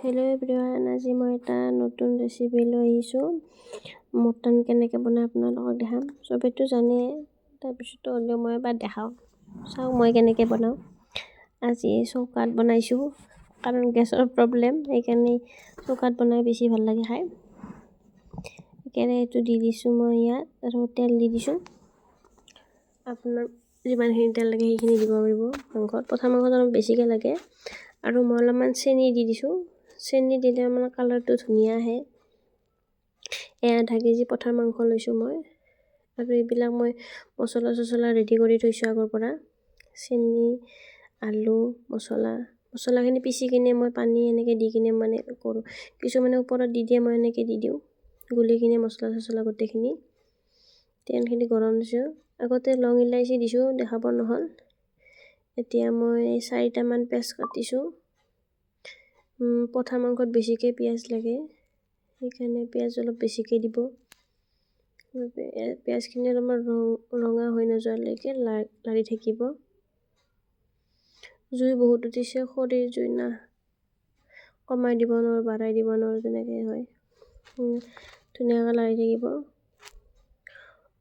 Hello' everyone, আজি মই এটা নতুন ৰেচিপি লৈ আহিছোঁ। মটন কেনেকৈ বনাই আপোনালোকক দেখাম। চবেইতো জানে, তাৰপিছতো হ'লেও মই এবাৰ দেখাওঁ। চাওক মই কেনেকৈ বনাওঁ। আজি চৌকাত বনাইছোঁ, কাৰণ গেছৰ প্ৰব্লেম, সেইকাৰণে চৌকাত বনাই বেছি ভাল লাগে খাই। কেৰাহীটো দি দিছোঁ মই ইয়াত, আৰু তেল দি দিছোঁ। আপোনাৰ যিমানখিনি তেল লাগে সেইখিনি দিব পাৰিব মাংসত। পঠা মাংসত অলপ বেছিকৈ লাগে। আৰু মই অলপমান চেনি দি দিছোঁ। চেনি দিলে মানে কালাৰটো ধুনীয়া আহে। আধা কেজি পঠাৰ মাংস লৈছোঁ মই, আৰু এইবিলাক মই মছলা ৰেডি কৰি থৈছোঁ আগৰ পৰা। চেনি, আলু, মছলাখিনি পিচি কিনে মই পানী এনেকৈ দি কিনে মানে কৰোঁ। কিছুমানে ওপৰত দি দিয়ে, মই এনেকৈ দি দিওঁ, গুলি কিনে মছলা গোটেইখিনি। তেলখিনি গৰম দিছোঁ। আগতে লং ইলাচি দিছোঁ, দেখাব নহ'ল। এতিয়া মই 4টামান পিঁয়াজ কাটিছোঁ। পঠা মাংসত বেছিকৈ পিঁয়াজ লাগে, সেইকাৰণে পিঁয়াজ অলপ বেছিকৈ দিব। পিঁয়াজখিনি অলপমান ৰঙা হৈ নোযোৱালৈকে লাৰি থাকিব। জুই বহুত উঠিছে, খৰিৰ জুই না, কমাই দিব নোৱাৰোঁ, বাঢ়াই দিব নোৱাৰোঁ, তেনেকৈ হয়। ধুনীয়াকৈ লাৰি থাকিব।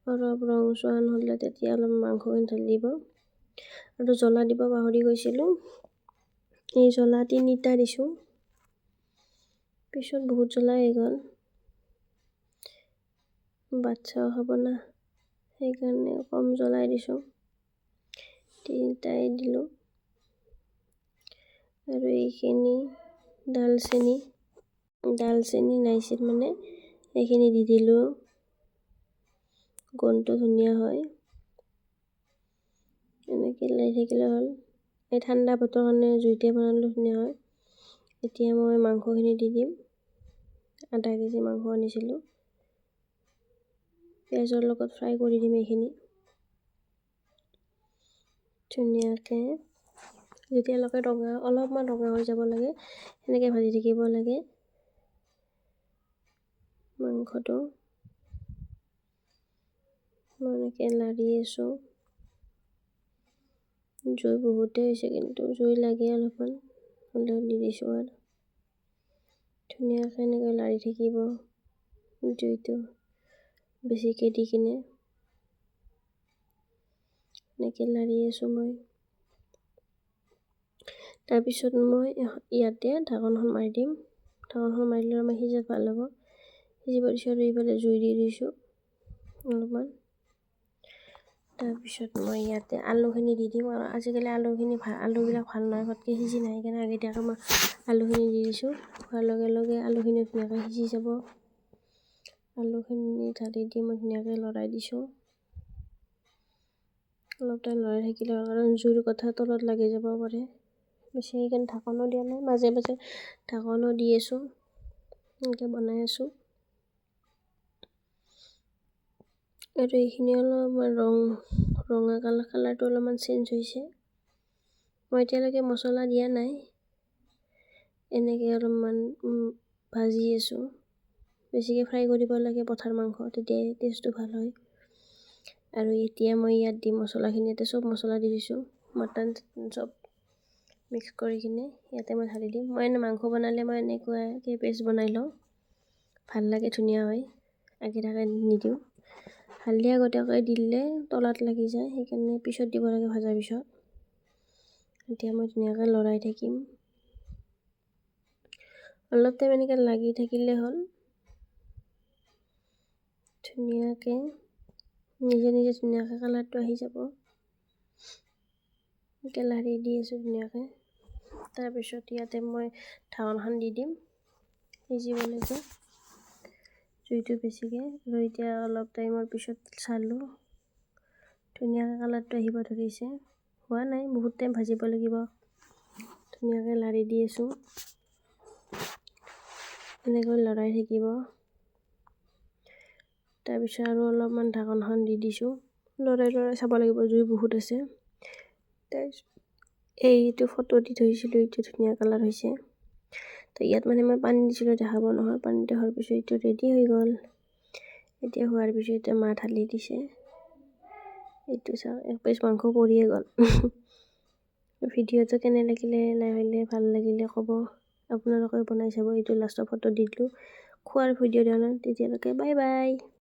অলপ ৰং চোৱান হ'লে তেতিয়া অলপ মাংসখিনি ঢালি দিব। আৰু জ্বলা দিব পাহৰি গৈছিলোঁ, এই জ্বলা 3টা দিছোঁ। পিছত বহুত জ্বলা হৈ গ'ল, বাচ্চাও খাব না, সেইকাৰণে কম জ্বলাই দিছোঁ। 3টাই দিলোঁ। আৰু এইখিনি ডালচেনি নাইছিল মানে, সেইখিনি দি দিলোঁ। গোন্ধটো ধুনীয়া হয়, এনেকৈ লাৰি থাকিলে হ'ল। এই ঠাণ্ডা ভাতৰ কাৰণে জুইতে বনালে ধুনীয়া হয়। এতিয়া মই মাংসখিনি দি দিম। আধা কেজি মাংস আনিছিলোঁ, পিঁয়াজৰ লগত ফ্ৰাই কৰি দিম এইখিনি ধুনীয়াকৈ। যেতিয়ালৈকে অলপমান ৰঙা হৈ যাব লাগে, সেনেকৈ ভাজি থাকিব লাগে মাংসটো। মই এনেকৈ লাৰি আছোঁ। জুই বহুতেই হৈছে, কিন্তু জুই লাগে অলপমান, হ'লেও দি দিছোঁ আৰু। ধুনীয়াকৈ এনেকৈ লাৰি থাকিব, জুইটো বেছিকৈ দি কিনে। এনেকৈ লাৰি আছোঁ মই। তাৰপিছত মই ইয়াতে ঢাকনখন মাৰি দিম। ঢাকনখন মাৰিলে আমাৰ সিজাত ভাল হ'ব। সিজিব দিছোঁ, আৰু এইফালে জুই দি দিছোঁ অলপমান। তাৰপিছত মই ইয়াতে আলুখিনি দি দিম। আৰু আজিকালি আলুবিলাক ভাল নহয়, ফটকৈ সিজি নাহে, সেইকাৰণে আগতীয়াকৈ মই আলুখিনি দি দিছোঁ। হোৱাৰ লগে লগে আলুখিনি ধুনীয়াকৈ সিজি যাব। আলুখিনি ঢালি দি মই ধুনীয়াকৈ লৰাই দিছোঁ। অলপ টাইম লৰাই থাকিলে, কাৰণ জুইৰ কথা তলত লাগি যাব পাৰে বেছি, সেইকাৰণে ঢাকনো দিয়া নাই, মাজে মাজে ঢাকনো দি আছোঁ, এনেকৈ বনাই আছোঁ। আৰু এইখিনি অলপমান ৰঙা কালাৰটো অলপমান চেঞ্জ হৈছে। মই এতিয়ালৈকে মছলা দিয়া নাই, এনেকৈ অলপমান ভাজি আছোঁ। বেছিকৈ ফ্ৰাই কৰিব লাগে পঠাৰ মাংস, তেতিয়া টেষ্টটো ভাল হয়। আৰু এতিয়া মই ইয়াত দিম মছলাখিনি। ইয়াতে চব মছলা দি দিছোঁ, মটন চব মিক্স কৰি কিনে ইয়াতে মই ঢালি দিম। মই মাংস বনালে মই এনেকুৱাকৈ পেষ্ট বনাই লওঁ, ভাল লাগে, ধুনীয়া হয়। আগে নিদিওঁ, হালধি আগতীয়াকৈ দিলে তলত লাগি যায়, সেইকাৰণে পিছত দিব লাগে, ভজাৰ পিছত। এতিয়া মই ধুনীয়াকৈ লৰাই থাকিম, অলপ টাইম এনেকৈ লাগি থাকিলে হ'ল। ধুনীয়াকৈ নিজে ধুনীয়াকৈ কালাৰটো আহি যাব। এনেকৈ লাৰি দি আছোঁ ধুনীয়াকৈ। তাৰপিছত ইয়াতে মই ঢাকনখন দি দিম সিজিবলৈকে, জুইটো বেছিকৈ। আৰু এতিয়া অলপ টাইমৰ পিছত চালোঁ, ধুনীয়াকৈ কালাৰটো আহিব ধৰিছে। হোৱা নাই, বহুত টাইম ভাজিব লাগিব। ধুনীয়াকৈ লাৰি দি আছোঁ, এনেকৈ লৰাই থাকিব। তাৰপিছত আৰু অলপমান ঢাকনখন দি দিছোঁ, লৰাই চাব লাগিব, জুই বহুত আছে। তাৰপিছত এইটো ফটো দি থৈছিলোঁ, এইটো ধুনীয়া কালাৰ হৈছে। তো ইয়াত মানে মই পানী দিছিলোঁ, দেখাব নহয়। পানীটো হোৱাৰ পিছত এইটো ৰেডি হৈ গ'ল। এতিয়া হোৱাৰ পিছত এতিয়া মাছ ঢালি দিছে। এইটো চাওক, এক পিচ মাংস পৰিয়ে গ'ল। ভিডিঅ'টো কেনে লাগিলে, ভাল লাগিলে ক'ব। আপোনালোকে বনাই চাব। এইটো লাষ্টৰ ফটো দি দিলোঁ। খোৱাৰ ভিডিঅ' দিয়া নাই, তেতিয়ালৈকে বাই বাই।